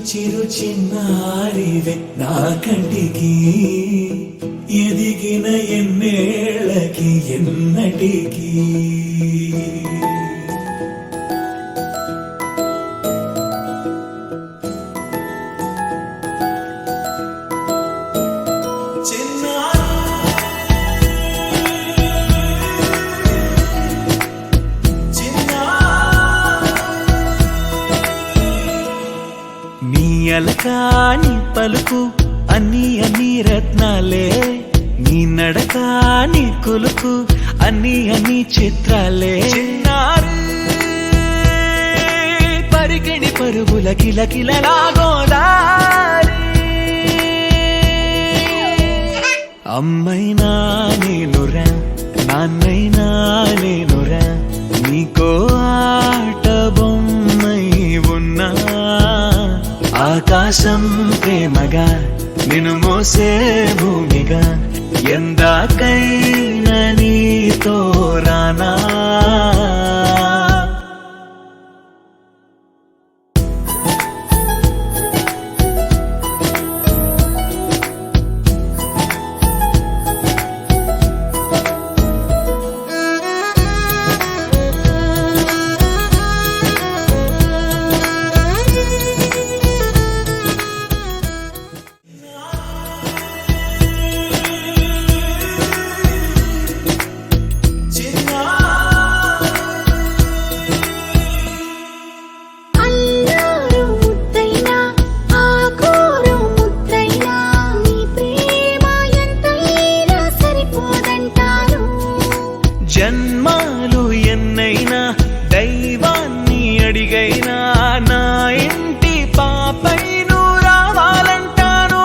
చిరు చిన్నారివే నా కంటికి ఎదిగిన ఎన్నేళ్ళకి ఎన్నటికి అలకాని పలుకు అన్ని అన్ని రత్నాలే నీ నడకాని కులుకు అన్ని అన్ని చిత్రాలే పరికిణి పరుగుల కిలకిలలాగోదారి అమ్మైనా నేనురా నాన్నైనా నేనురా నీకో ఆట బొమ్మై ఉన్నా ఆకాశం ప్రేమగా నిన్ను మోసే భూమిగా ఎందాకైనా నీతో రానా జన్మాలు ఎన్నైనా దైవాన్ని అడిగైనా నా ఇంటి పాపై నువ్వు రావాలంటాను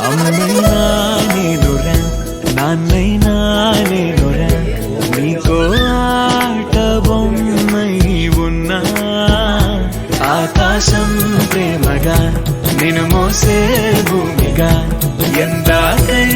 అమ్మైనా నేనురా నాన్నైనా నేనురా నీకో ఆట బొమ్మై ఉన్నా ఆకాశం ప్రేమగా నిన్ను మోసే భూమిగా ఎందాకై